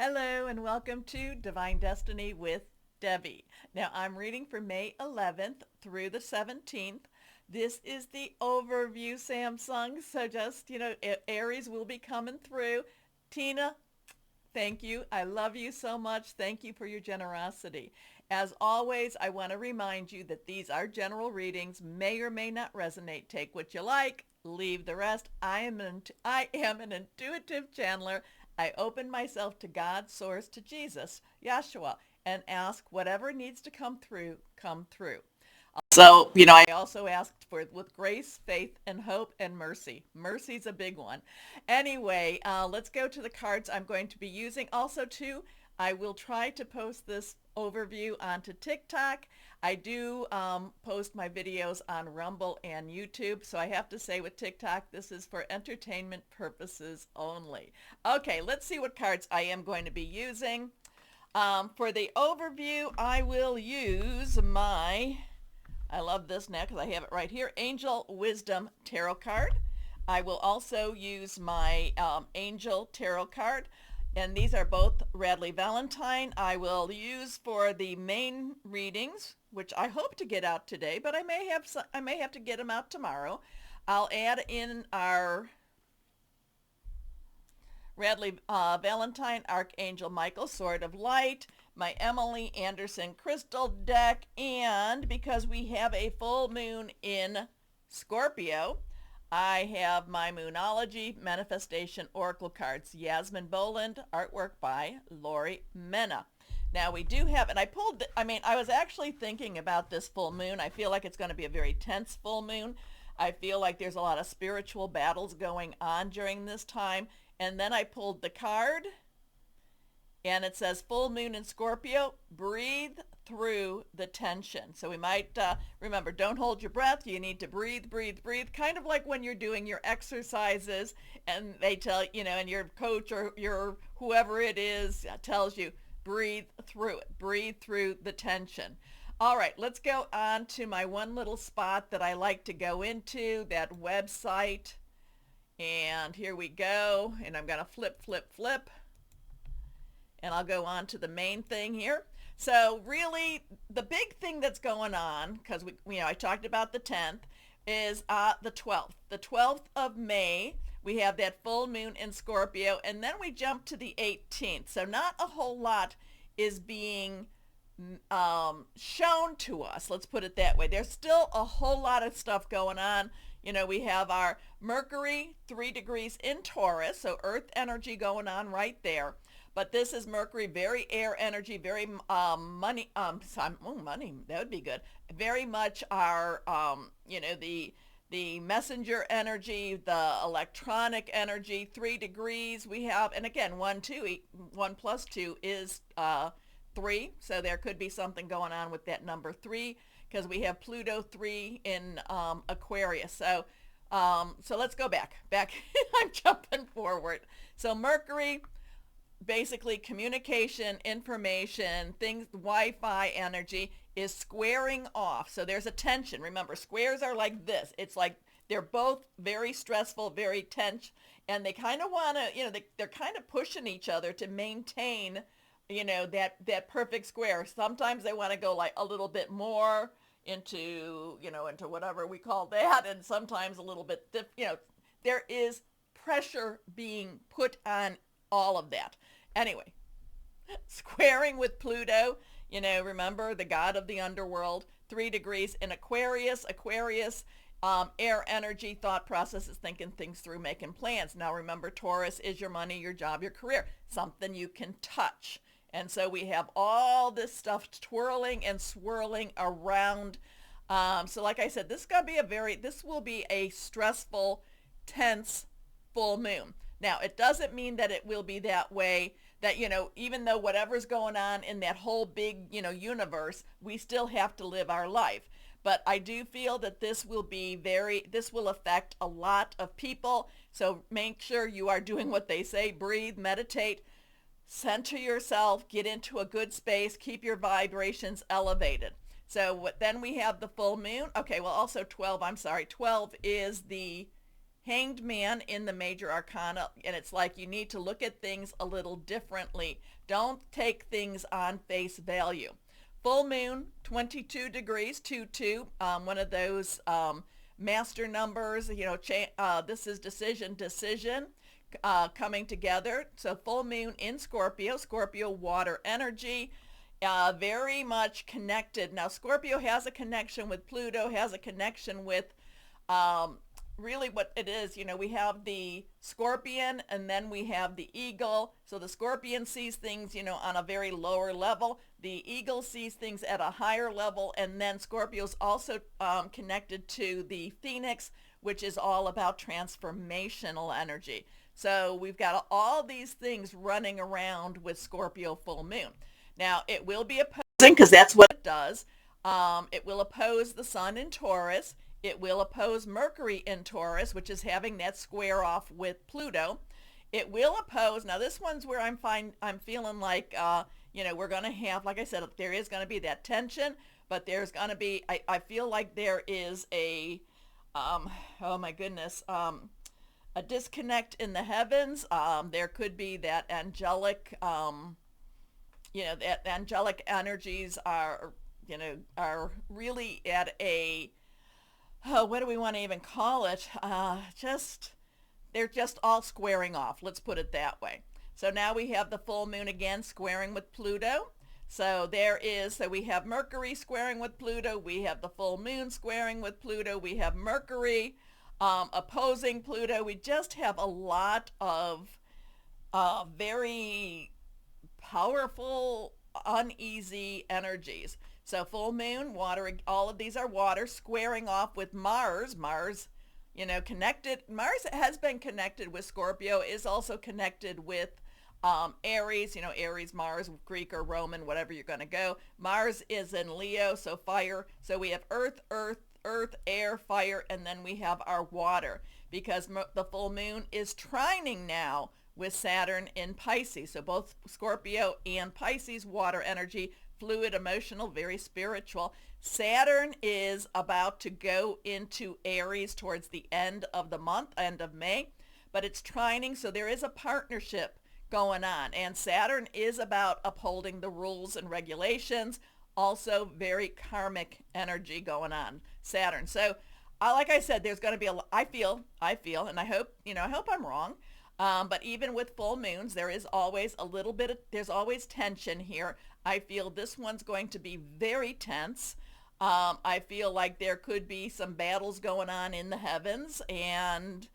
Hello and welcome to Divine Destiny with Debbie. Now I'm reading for May 11th through the 17th. This is the overview, Samsung. So just, Aries will be coming through. Tina, thank you. I love you so much. Thank you for your generosity. As always, I want to remind you that these are general readings, may or may not resonate. Take what you like, leave the rest. I am an intuitive channeler. I open myself to God, Source, to Jesus, Yeshua, and ask whatever needs to come through. So, I also asked for it with grace, faith, and hope, and mercy. Mercy's a big one. Anyway, let's go to the cards I'm going to be using. Also, too, I will try to post this overview onto TikTok. I do post my videos on Rumble and YouTube. So I have to say with TikTok, this is for entertainment purposes only. Okay, let's see what cards I am going to be using. For the overview, I will use I love this now because I have it right here, Angel Wisdom Tarot card. I will also use my Angel Tarot card, and these are both Radley Valentine. I will use for the main readings, which I hope to get out today, but I may have to get them out tomorrow. I'll add in our Radley Valentine, Archangel Michael, Sword of Light, my Emily Anderson Crystal deck, and because we have a full moon in Scorpio, I have my Moonology Manifestation Oracle cards, Yasmin Boland, artwork by Lori Mena. Now we do have, and I was actually thinking about this full moon. I feel like it's going to be a very tense full moon. I feel like there's a lot of spiritual battles going on during this time. And then I pulled the card, and it says full moon in Scorpio, breathe through the tension. So we might remember, don't hold your breath. You need to breathe, breathe, breathe. Kind of like when you're doing your exercises and they tell, and your coach or your whoever it is tells you, breathe through it, breathe through the tension. All right, let's go on to my one little spot that I like to go into, that website. And here we go. And I'm going to flip, flip, flip. And I'll go on to the main thing here. So really, the big thing that's going on, because I talked about the 10th, is the 12th. The 12th of May, we have that full moon in Scorpio, and then we jump to the 18th. So not a whole lot is being shown to us. Let's put it that way. There's still a whole lot of stuff going on. We have our Mercury 3 degrees in Taurus, so earth energy going on right there. But this is Mercury, very air energy, very money, money, that would be good. Very much our, the messenger energy, the electronic energy, 3 degrees we have. And again, 1 plus 2 is 3. So there could be something going on with that number 3, because we have Pluto 3 in Aquarius. So let's go back. I'm jumping forward. So Mercury, basically communication, information, things, Wi-Fi energy is squaring off. So there's a tension. Remember, squares are like this. It's like they're both very stressful, very tense, and they kind of want to, they're kind of pushing each other to maintain, that perfect square. Sometimes they want to go like a little bit more into whatever we call that, and sometimes a little bit, there is pressure being put on all of that. Anyway, squaring with Pluto, remember the god of the underworld, 3 degrees in Aquarius, air energy, thought processes, thinking things through, making plans. Now remember, Taurus is your money, your job, your career, something you can touch. And so we have all this stuff twirling and swirling around. So like I said, this will be a stressful, tense full moon. Now, it doesn't mean that it will be that way, that, even though whatever's going on in that whole big, universe, we still have to live our life. But I do feel that this will affect a lot of people. So make sure you are doing what they say, breathe, meditate, center yourself, get into a good space, keep your vibrations elevated. So then we have the full moon. Okay, well also 12 is the Hanged Man in the major arcana, and it's like you need to look at things a little differently. Don't take things on face value. Full moon, 22 degrees, 2-2, one of those master numbers, this is decision, coming together. So full moon in Scorpio water energy, very much connected. Now Scorpio has a connection with Pluto, has a connection with really what it is, we have the scorpion and then we have the eagle. So the scorpion sees things, on a very lower level. The eagle sees things at a higher level. And then Scorpio's also connected to the phoenix, which is all about transformational energy. So we've got all these things running around with Scorpio full moon. Now it will be opposing, because that's what it does. It will oppose the sun in Taurus. It will oppose Mercury in Taurus, which is having that square off with Pluto. It will oppose, now this one's where I'm feeling like, we're going to have, like I said, there is going to be that tension, but there's going to be, I feel like there is a, oh my goodness, a disconnect in the heavens. There could be that angelic, that angelic energies are really at a, what do we want to even call it? They're just all squaring off. Let's put it that way. So now we have the full moon again squaring with Pluto. So we have Mercury squaring with Pluto. We have the full moon squaring with Pluto. We have Mercury opposing Pluto. We just have a lot of very powerful, uneasy energies. So full moon, water, all of these are water, squaring off with Mars. Mars, connected. Mars has been connected with Scorpio, is also connected with Aries, Aries, Mars, Greek or Roman, whatever you're going to go. Mars is in Leo, so fire. So we have earth, air, fire, and then we have our water, because the full moon is trining now with Saturn in Pisces. So both Scorpio and Pisces, water energy, fluid, emotional, very spiritual. Saturn is about to go into Aries towards the end of the month, end of May, but it's trining, so there is a partnership going on. And Saturn is about upholding the rules and regulations, also very karmic energy going on, Saturn. So like I said, there's going to be I feel, and I hope I'm wrong. But even with full moons, there is always there's always tension here. I feel this one's going to be very tense. I feel like there could be some battles going on in the heavens, and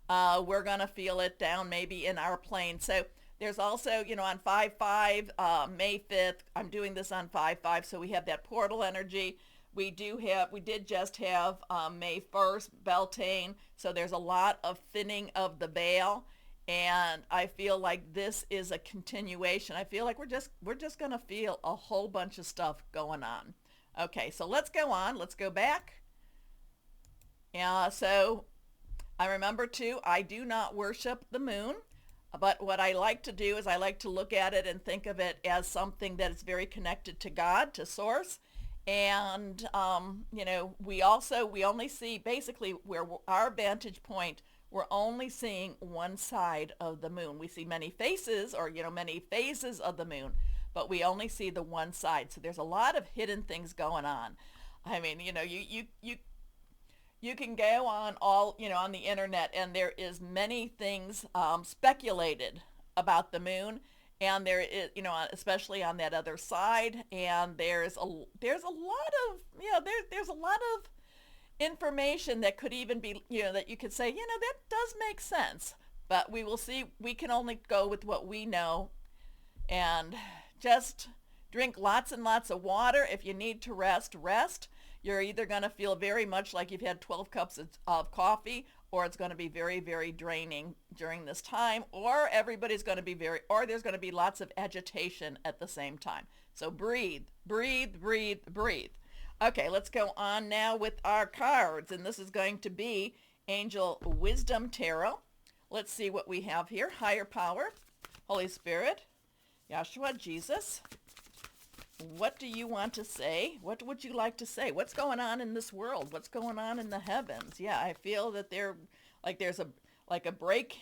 we're going to feel it down maybe in our plane. So there's also, on 5/5, May 5th, I'm doing this on 5/5, so we have that portal energy. We did just have May 1st, Beltane, so there's a lot of thinning of the veil. And I feel like this is a continuation. I feel like we're just going to feel a whole bunch of stuff going on. Okay, so let's go on. Let's go back. So I remember too, I do not worship the moon, but what I like to do is I like to look at it and think of it as something that is very connected to God, to source. And, we only see basically where our vantage point, we're only seeing one side of the moon. We see many faces or, many phases of the moon, but we only see the one side. So there's a lot of hidden things going on. I mean, you can go on on the internet, and there is many things speculated about the moon, and there is, especially on that other side, and there's a lot of, there's a lot of information that could even be, that you could say, that does make sense. But we will see. We can only go with what we know, and just drink lots and lots of water. If you need to rest. You're either going to feel very much like you've had 12 cups of coffee, or it's going to be very, very draining during this time, or there's going to be lots of agitation at the same time. So breathe. Okay, let's go on now with our cards, and this is going to be Angel Wisdom Tarot. Let's see what we have here. Higher Power, Holy Spirit, Yahshua, Jesus. What do you want to say? What would you like to say? What's going on in this world? What's going on in the heavens? Yeah, I feel that like there's a break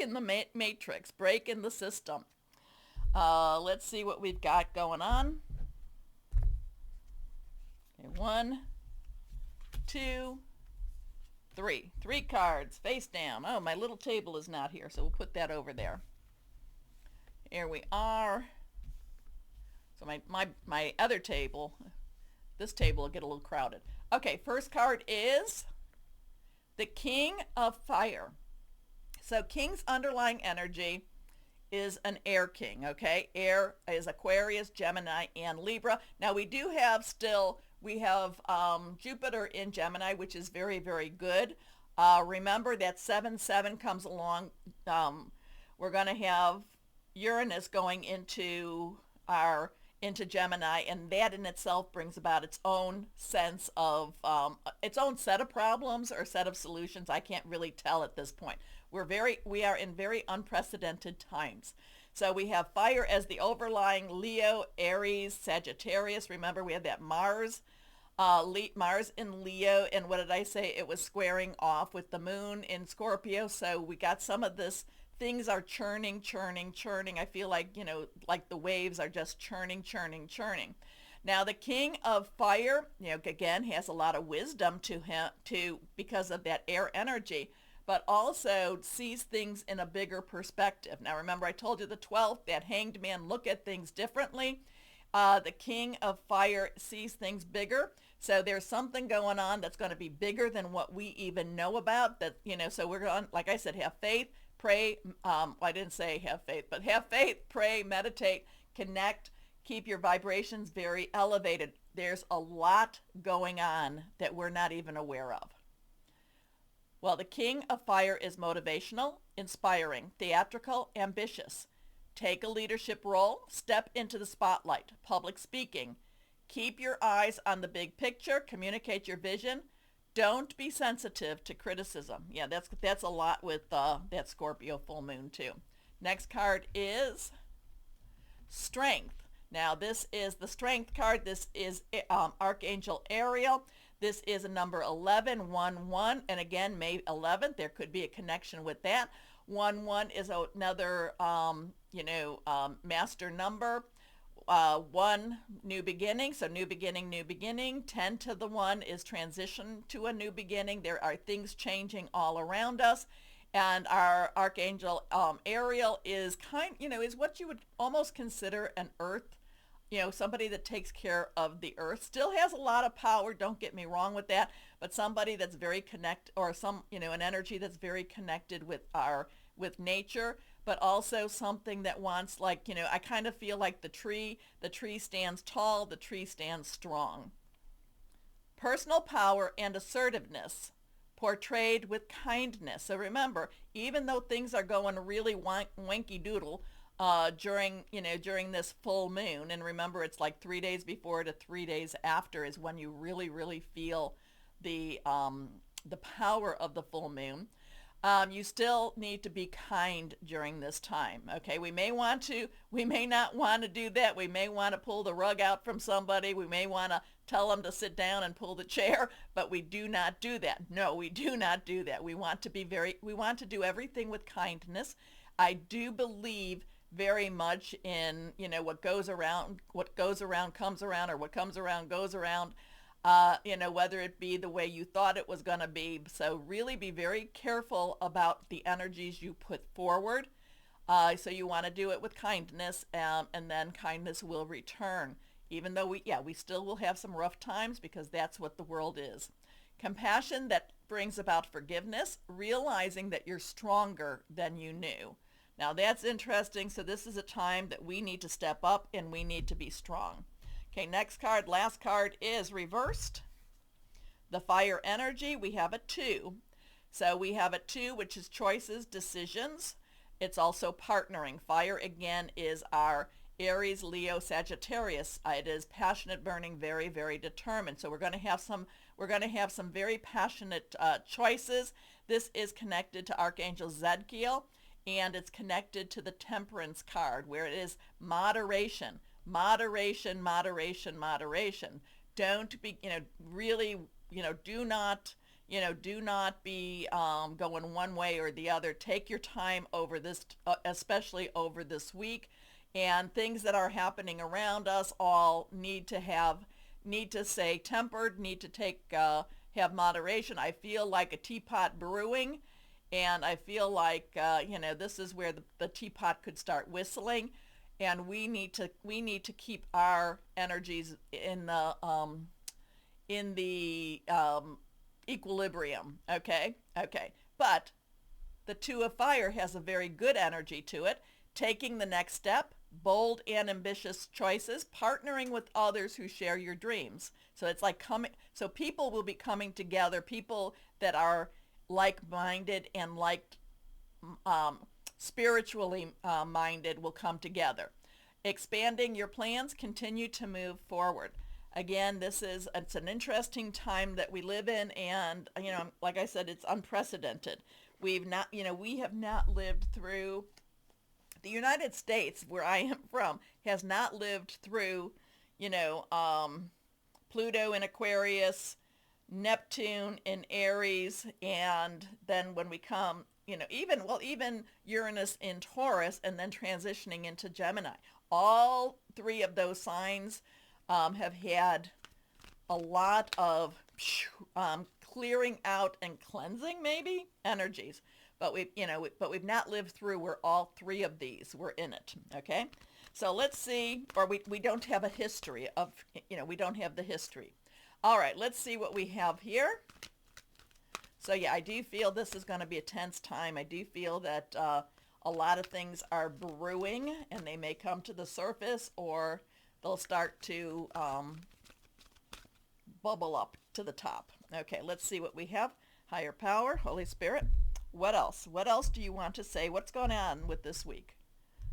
in the matrix, break in the system. Let's see what we've got going on. Okay, 1, 2, 3. 3 cards face down. Oh, my little table is not here, so we'll put that over there. Here we are. So my other table, this table will get a little crowded. Okay, first card is the King of Fire. So King's underlying energy is an air king, okay? Air is Aquarius, Gemini, and Libra. Now we have Jupiter in Gemini, which is very, very good. Remember that 7-7 comes along. We're going to have Uranus going into Gemini, and that in itself brings about its own sense of its own set of problems or set of solutions. I can't really tell at this point. We are in very unprecedented times. So we have fire as the overlying Leo, Aries, Sagittarius. Remember, we had that Mars in Leo, and what did I say? It was squaring off with the moon in Scorpio. So we got some of this. Things are churning. I feel like, like the waves are just churning. Now, the King of Fire, again, has a lot of wisdom to him, because of that air energy, but also sees things in a bigger perspective. Now, remember, I told you the 12th, that hanged man look at things differently. The King of Fire sees things bigger. So there's something going on that's going to be bigger than what we even know about. That, so we're going, like I said, have faith, pray. I didn't say have faith, but have faith, pray, meditate, connect, keep your vibrations very elevated. There's a lot going on that we're not even aware of. Well, the King of Fire is motivational, inspiring, theatrical, ambitious. Take a leadership role, step into the spotlight, public speaking. Keep your eyes on the big picture, communicate your vision. Don't be sensitive to criticism. Yeah, that's a lot with that Scorpio full moon too. Next card is Strength. Now, this is the Strength card. This is Archangel Ariel. This is a number 11, 1, 1. And again, May 11th, there could be a connection with that. 1, 1 is another, master number. 1, new beginning. So new beginning. 10 to the 1 is transition to a new beginning. There are things changing all around us. And our Archangel Ariel is is what you would almost consider an earth, somebody that takes care of the earth. Still has a lot of power, don't get me wrong with that, but somebody that's very an energy that's very connected with nature, but also something that wants, I kind of feel like the tree stands tall, the tree stands strong. Personal power and assertiveness, portrayed with kindness. So remember, even though things are going really wanky doodle during this full moon, and remember it's like 3 days before to 3 days after is when you really, really feel the power of the full moon. You still need to be kind during this time. Okay, we may not want to do that. We may want to pull the rug out from somebody. We may want to tell them to sit down and pull the chair, but we do not do that. No, we do not do that. We want to do everything with kindness. I do believe very much in, what goes around comes around, or what comes around goes around. Whether it be the way you thought it was going to be. So really be very careful about the energies you put forward. So you want to do it with kindness, and then kindness will return. Even though we still will have some rough times, because that's what the world is. Compassion that brings about forgiveness, realizing that you're stronger than you knew. Now that's interesting. So this is a time that we need to step up and we need to be strong. Okay, next card, last card is reversed. The fire energy, we have a 2. So we have a 2, which is choices, decisions. It's also partnering. Fire, again, is our Aries, Leo, Sagittarius. It is passionate, burning, very, very determined. So we're going to have some very passionate choices. This is connected to Archangel Zadkiel, and it's connected to the Temperance card, where it is moderation. Moderation. Don't be, really, do not, do not be going one way or the other. Take your time over this, especially over this week. And things that are happening around us all need to stay tempered, need to have moderation. I feel like a teapot brewing, and I feel like this is where the teapot could start whistling, and we need to keep our energies in the equilibrium. Okay. But the Two of Fire has a very good energy to it. Taking the next step, bold and ambitious choices, partnering with others who share your dreams. So it's like so people will be coming together, people that are like-minded and um, spiritually minded will come together. Expanding your plans, continue to move forward. Again, it's an interesting time that we live in, and like I said, it's unprecedented. We have not lived through, the United States, where I am from, has not lived through, Pluto in Aquarius, Neptune in Aries, and then when we come, even Uranus in Taurus, and then transitioning into Gemini. All three of those signs have had a lot of clearing out and cleansing, maybe, energies. But we've not lived through where all three of these were in it. Okay, so let's see, or we don't have a history of, we don't have the history. All right, let's see what we have here. So yeah, I do feel this is going to be a tense time. I do feel that a lot of things are brewing, and they may come to the surface, or they'll start to bubble up to the top. Okay, let's see what we have. Higher power, Holy Spirit. What else? What else do you want to say? What's going on with this week?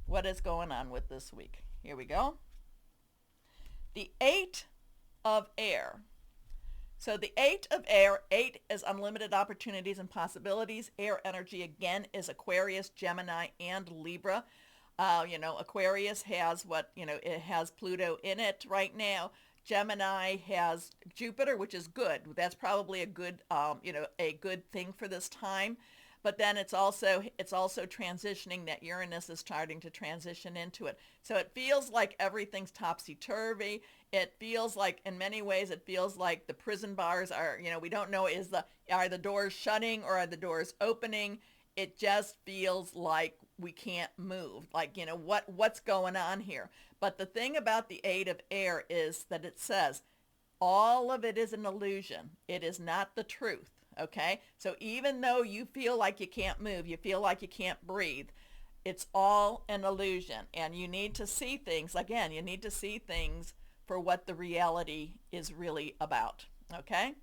What is going on with this week? Here we go. The Eight of Air. So the Eight of Air, 8 is unlimited opportunities and possibilities. Air energy, again, is Aquarius, Gemini, and Libra. Aquarius has it has Pluto in it right now. Gemini has Jupiter, which is good. That's probably a good thing for this time. But then it's also transitioning, that Uranus is starting to transition into it. So it feels like everything's topsy-turvy. It feels like, in many ways, it feels like the prison bars are, we don't know, are the doors shutting or are the doors opening? It just feels like we can't move. Like, what's going on here? But the thing about the Eight of Air is that it says all of it is an illusion. It is not the truth. Okay, so even though you feel like you can't move, you feel like you can't breathe, it's all an illusion. And you need to see things, again, you need to see things for what the reality is really about. Okay,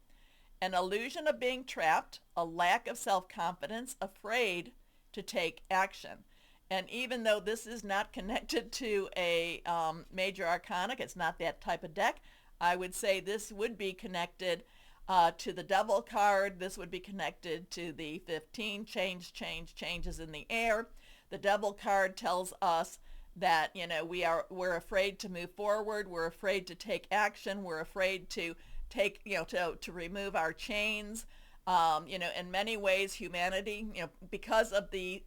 an illusion of being trapped, a lack of self-confidence, afraid to take action. And even though this is not connected to a major arcana, it's not that type of deck, I would say this would be connected to the Devil card. This would be connected to the 15 changes in the air. The Devil card tells us that we're afraid to move forward. We're afraid to take action. We're afraid to take to remove our chains. In many ways, humanity, because of the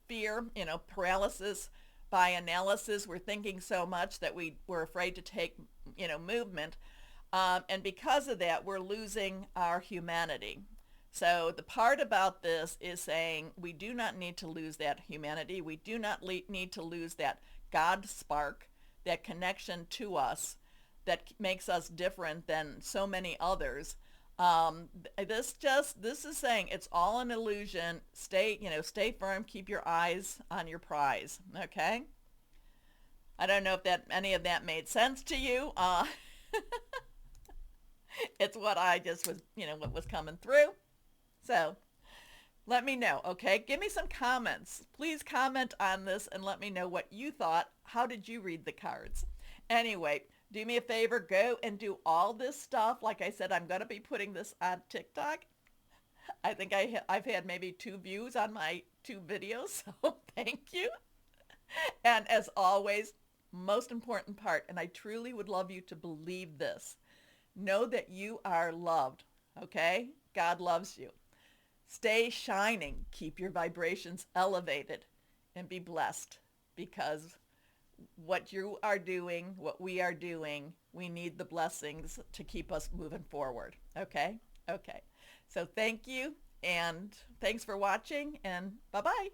fear, paralysis by analysis, we're thinking so much that we're afraid to take movement. And because of that, we're losing our humanity. So the part about this is saying we do not need to lose that humanity. We do not need to lose that God spark, that connection to us that makes us different than so many others. This is saying it's all an illusion. Stay firm. Keep your eyes on your prize. Okay. I don't know if any of that made sense to you. It's what I just was, what was coming through. So let me know, okay? Give me some comments. Please comment on this and let me know what you thought. How did you read the cards? Anyway, do me a favor, go and do all this stuff. Like I said, I'm going to be putting this on TikTok. I think I've had maybe 2 views on my 2 videos, so thank you. And as always, most important part, and I truly would love you to believe this, know that you are loved. Okay? God loves you. Stay shining. Keep your vibrations elevated and be blessed, because what you are doing, what we are doing, we need the blessings to keep us moving forward. Okay? Okay. So thank you, and thanks for watching, and bye-bye.